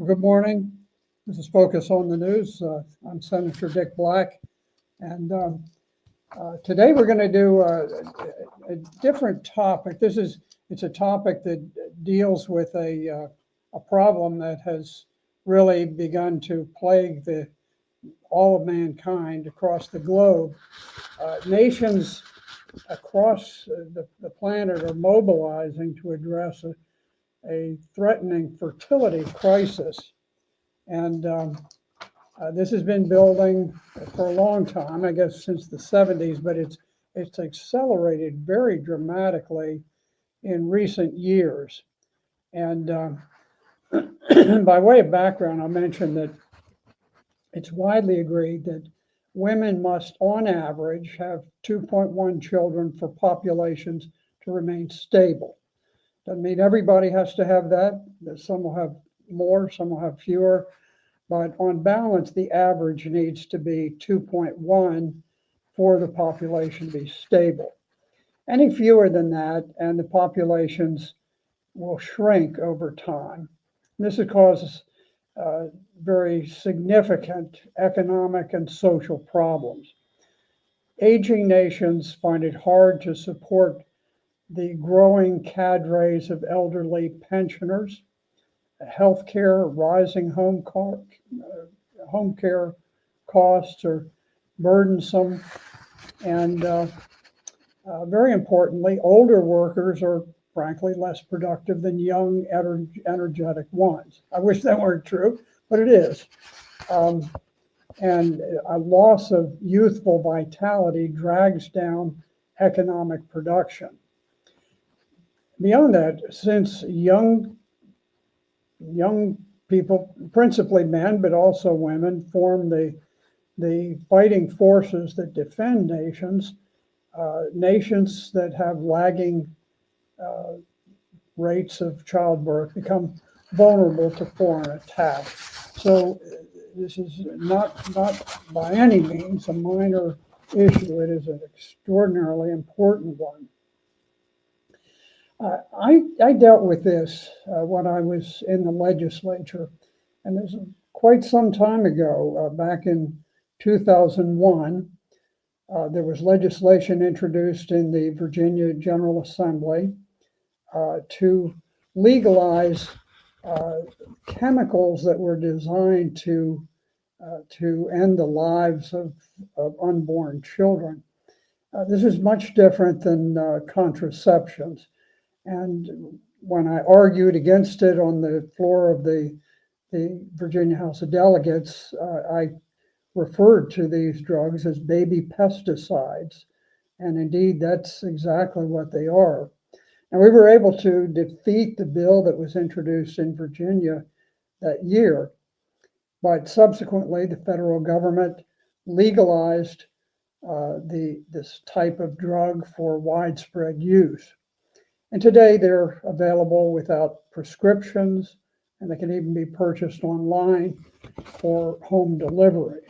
Good morning. This is Focus on the News. I'm Senator Dick Black, and today we're going to do a different topic. It's a topic that deals with a problem that has really begun to plague all of mankind across the globe. Nations across the planet are mobilizing to address a threatening fertility crisis. And this has been building for a long time, I guess since the 70s, but it's accelerated very dramatically in recent years. And by way of background, I'll mention that it's widely agreed that women must, on average, have 2.1 children for populations to remain stable. Doesn't mean everybody has to have that. Some will have more, some will have fewer. But on balance, the average needs to be 2.1 for the population to be stable. Any fewer than that, and the populations will shrink over time. This causes very significant economic and social problems. Aging nations find it hard to support the growing cadres of elderly pensioners. Healthcare, rising home care costs are burdensome, and very importantly, older workers are frankly less productive than young, energetic ones. I wish that weren't true, but it is. And a loss of youthful vitality drags down economic production. Beyond that, since young people, principally men, but also women, form the fighting forces that defend nations. Nations that have lagging rates of childbirth become vulnerable to foreign attack. So this is not by any means a minor issue. It is an extraordinarily important one. I dealt with this when I was in the legislature, and this is quite some time ago. Back in 2001, there was legislation introduced in the Virginia General Assembly to legalize chemicals that were designed to end the lives of unborn children. This is much different than contraceptions. And when I argued against it on the floor of the Virginia House of Delegates, I referred to these drugs as baby pesticides. And indeed, that's exactly what they are. And we were able to defeat the bill that was introduced in Virginia that year. But subsequently, the federal government legalized this type of drug for widespread use. And today they're available without prescriptions, and they can even be purchased online for home delivery.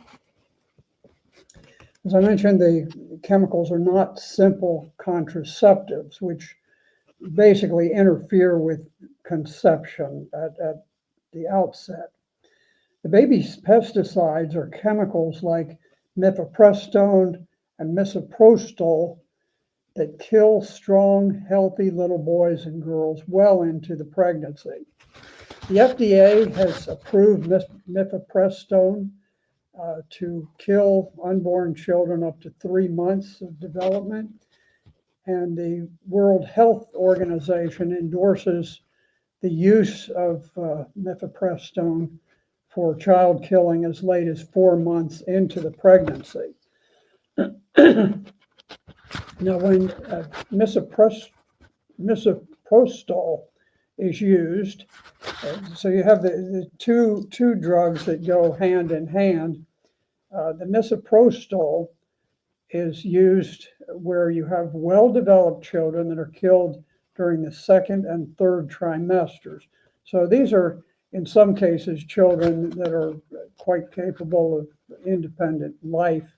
As I mentioned, the chemicals are not simple contraceptives, which basically interfere with conception at the outset. The baby pesticides are chemicals like mifepristone and misoprostol that kill strong, healthy little boys and girls well into the pregnancy. The FDA has approved mifepristone to kill unborn children up to 3 months of development. And the World Health Organization endorses the use of mifepristone for child killing as late as 4 months into the pregnancy. Now, when misoprostol is used, so you have the two drugs that go hand in hand. The misoprostol is used where you have well-developed children that are killed during the second and third trimesters. So these are, in some cases, children that are quite capable of independent life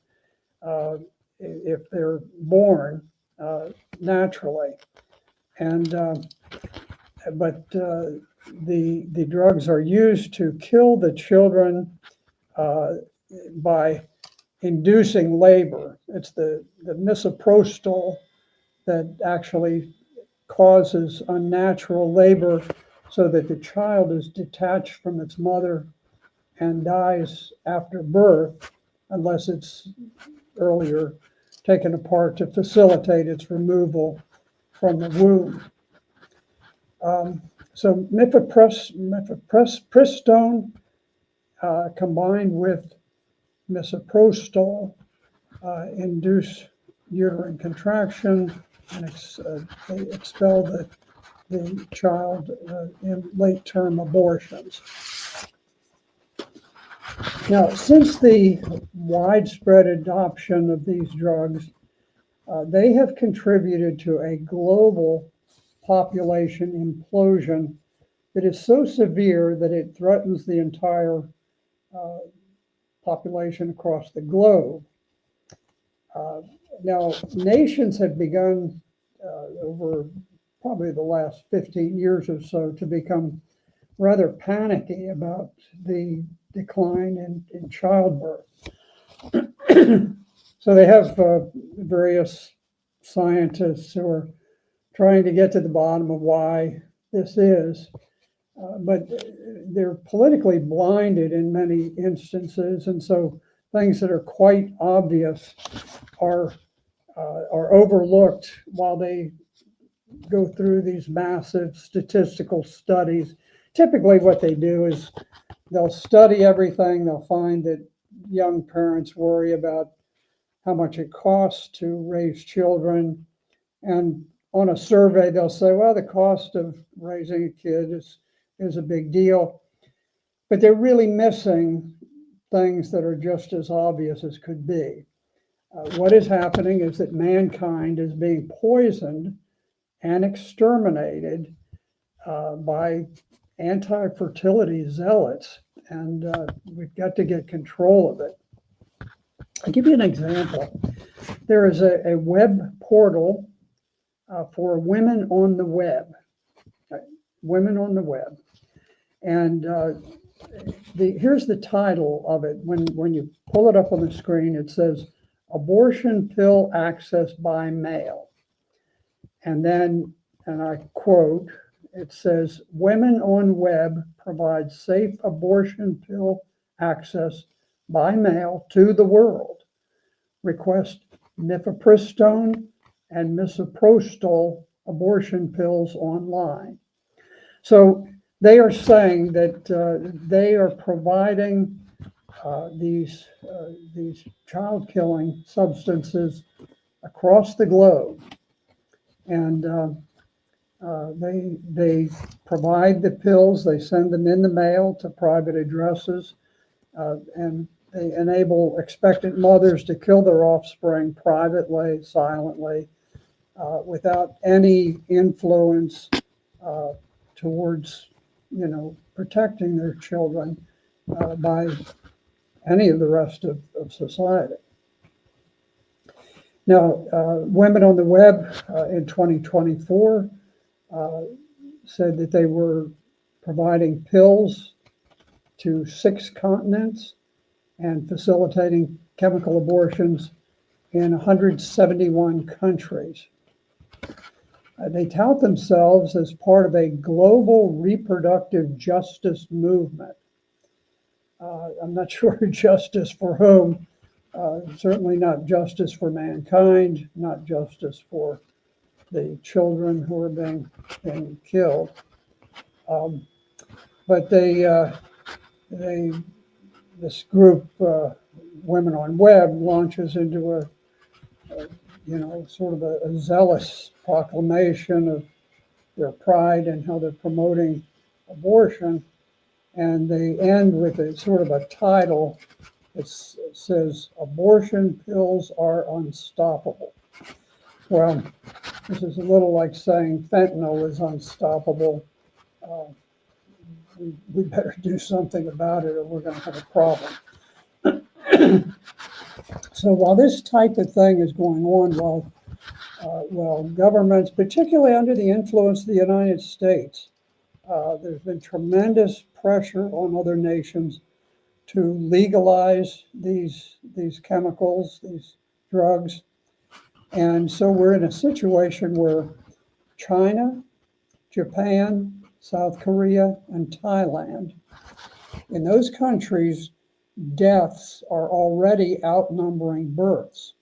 if they're born naturally. And but the drugs are used to kill the children by inducing labor. It's the misoprostol that actually causes unnatural labor so that the child is detached from its mother and dies after birth, unless it's earlier taken apart to facilitate its removal from the womb. So mifepristone combined with misoprostol induce uterine contraction and they expel the child in late-term abortions. Now, since the widespread adoption of these drugs, they have contributed to a global population implosion that is so severe that it threatens the entire population across the globe. Now, nations have begun over probably the last 15 years or so to become rather panicky about the decline in childbirth. So they have various scientists who are trying to get to the bottom of why this is, but they're politically blinded in many instances, and so things that are quite obvious are overlooked while they go through these massive statistical studies. Typically what they do is they'll study everything. They'll find that young parents worry about how much it costs to raise children. And on a survey, they'll say, well, the cost of raising a kid is a big deal. But they're really missing things that are just as obvious as could be. What is happening is that mankind is being poisoned and exterminated by anti-fertility zealots, and we've got to get control of it. I'll give you an example. There is a web portal for women on the web. Women on the web. And here's the title of it. When you pull it up on the screen, it says, "Abortion Pill Access by Mail." And then, and I quote, it says, "Women on Web provide safe abortion pill access by mail to the world. Request mifepristone and misoprostol abortion pills online." So they are saying that they are providing these child-killing substances across the globe, and they provide the pills. They send them in the mail to private addresses, and they enable expectant mothers to kill their offspring privately, silently, without any influence towards, protecting their children by any of the rest of society. Now, Women on the Web in 2024 said that they were providing pills to 6 continents and facilitating chemical abortions in 171 countries. They tout themselves as part of a global reproductive justice movement. I'm not sure justice for whom, certainly not justice for mankind, not justice for the children who are being killed. But this group, Women on Web, launches into a sort of a zealous proclamation of their pride and how they're promoting abortion. And they end with a sort of a title that says, "Abortion Pills Are Unstoppable." Well, this is a little like saying fentanyl is unstoppable. We better do something about it or we're going to have a problem. So while this type of thing is going on, while governments, particularly under the influence of the United States, There's been tremendous pressure on other nations to legalize these chemicals, these drugs. And so we're in a situation where China, Japan, South Korea, and Thailand, in those countries, deaths are already outnumbering births.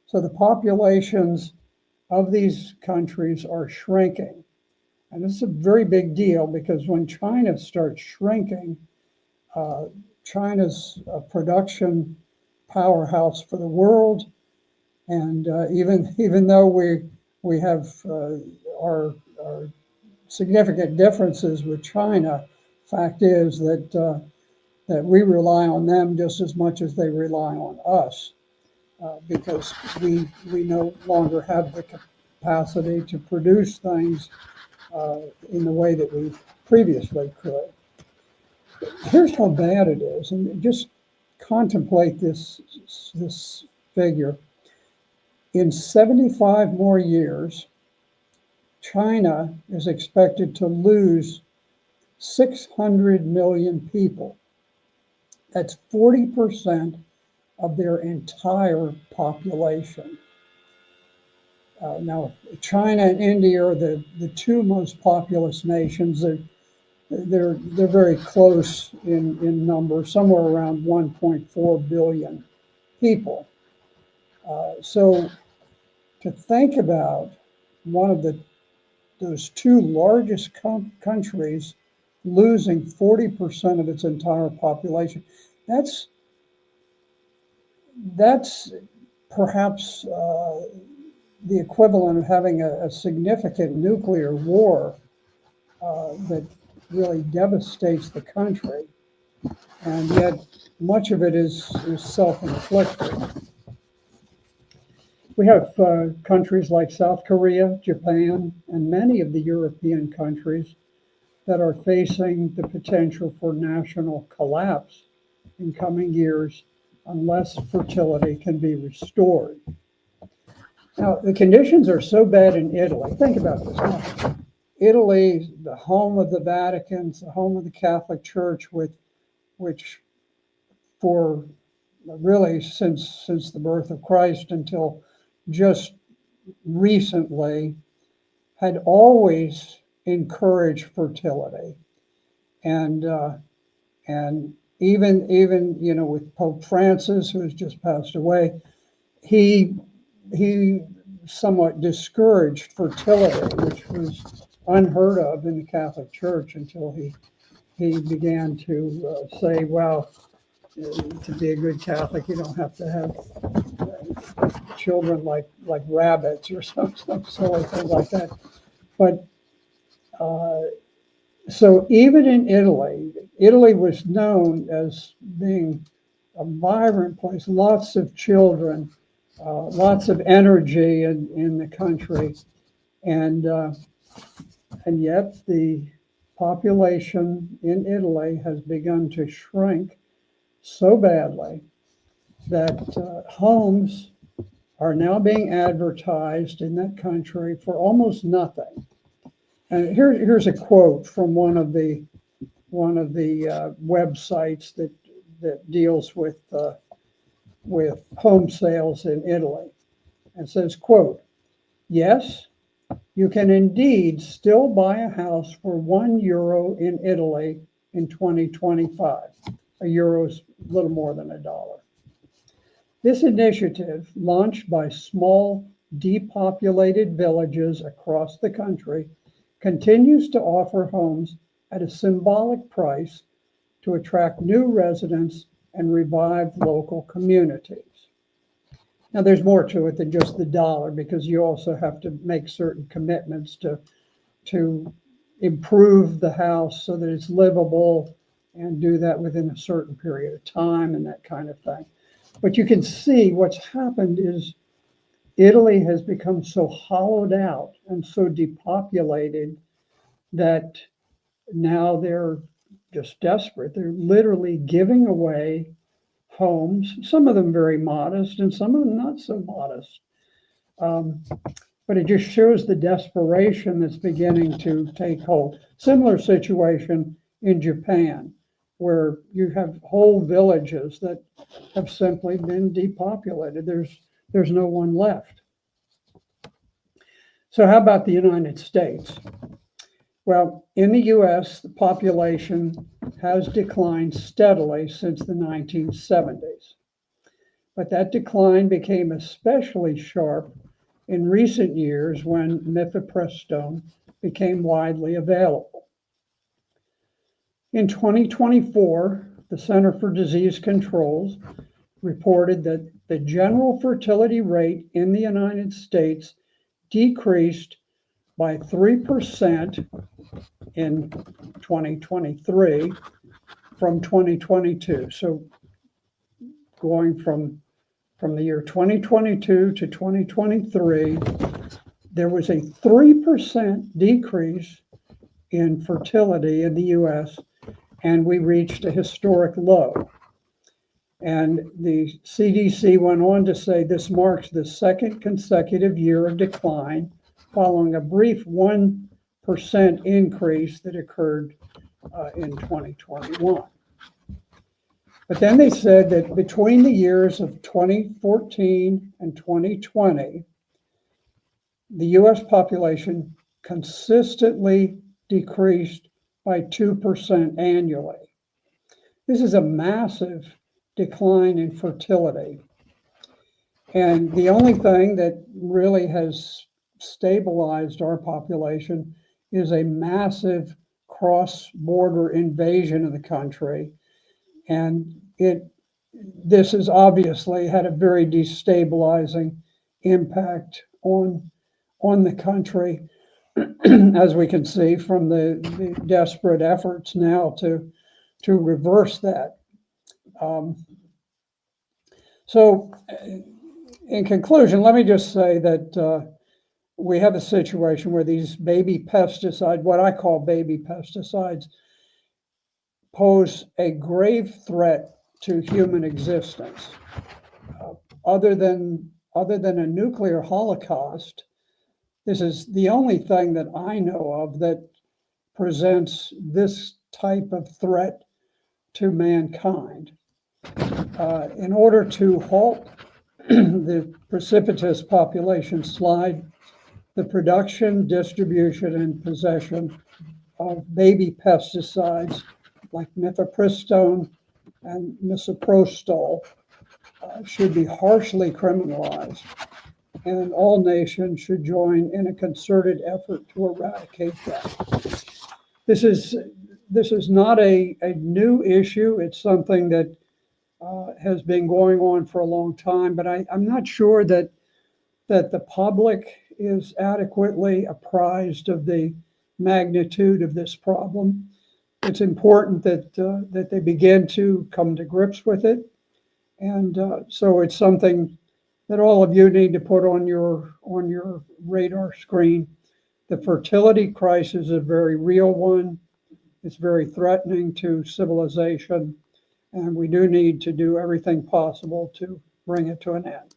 So the populations of these countries are shrinking. And this is a very big deal because when China starts shrinking, China's a production powerhouse for the world. And even though we have our significant differences with China, fact is that we rely on them just as much as they rely on us, because we no longer have the capacity to produce things in the way that we previously could. Here's how bad it is, and just contemplate this figure. In 75 more years, China is expected to lose 600 million people. That's 40% of their entire population. Now, China and India are the two most populous nations. They're very close in number, somewhere around 1.4 billion people. So to think about one of those two largest countries losing 40% of its entire population, that's perhaps the equivalent of having a significant nuclear war that really devastates the country, and yet much of it is self-inflicted. We have countries like South Korea, Japan, and many of the European countries that are facing the potential for national collapse in coming years unless fertility can be restored. Now, the conditions are so bad in Italy. Think about this. Now, Italy, the home of the Vatican, the home of the Catholic Church, which for really since the birth of Christ until just recently had always encouraged fertility, and even with Pope Francis, who has just passed away, he somewhat discouraged fertility, which was unheard of in the Catholic Church until he began to say, well, to be a good Catholic, you don't have to have children like rabbits or some silly thing like that. But so even in Italy was known as being a vibrant place, lots of children, lots of energy in the country, and yet the population in Italy has begun to shrink so badly that homes are now being advertised in that country for almost nothing. And here's a quote from one of the websites that deals with home sales in Italy. It says, quote, "Yes, you can indeed still buy a house for €1 in Italy in 2025. A euro is a little more than $1. This initiative, launched by small, depopulated villages across the country, continues to offer homes at a symbolic price to attract new residents and revive local communities." Now, there's more to it than just the dollar, because you also have to make certain commitments to improve the house so that it's livable, and do that within a certain period of time and that kind of thing. But you can see what's happened is Italy has become so hollowed out and so depopulated that now they're just desperate. They're literally giving away homes, some of them very modest and some of them not so modest. but it just shows the desperation that's beginning to take hold. Similar situation in Japan, where you have whole villages that have simply been depopulated. There's no one left. So how about the United States? Well, in the US, the population has declined steadily since the 1970s. But that decline became especially sharp in recent years when mifepristone became widely available. In 2024, the Center for Disease Control reported that the general fertility rate in the United States decreased by 3% in 2023 from 2022. So going from the year 2022 to 2023, there was a 3% decrease in fertility in the US, and we reached a historic low. And the CDC went on to say this marks the second consecutive year of decline, following a brief 1% increase that occurred in 2021. But then they said that between the years of 2014 and 2020, the US population consistently decreased by 2% annually. This is a massive decline in fertility. And the only thing that really has stabilized our population is a massive cross-border invasion of the country. And this has obviously had a very destabilizing impact on the country, as we can see from the desperate efforts now to reverse that. So in conclusion, let me just say that we have a situation where these baby pesticides, what I call baby pesticides, pose a grave threat to human existence. Other than a nuclear holocaust, this is the only thing that I know of that presents this type of threat to mankind. In order to halt the precipitous population slide, the production, distribution, and possession of baby pesticides like mifepristone and misoprostol should be harshly criminalized, and all nations should join in a concerted effort to eradicate that. This is not a new issue. It's something that has been going on for a long time, but I'm not sure that the public is adequately apprised of the magnitude of this problem. It's important that they begin to come to grips with it. And so it's something that all of you need to put on your radar screen. The fertility crisis is a very real one. It's very threatening to civilization, and we do need to do everything possible to bring it to an end.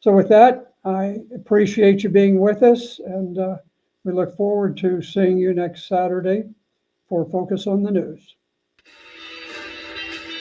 So with that, I appreciate you being with us, and we look forward to seeing you next Saturday for Focus on the News.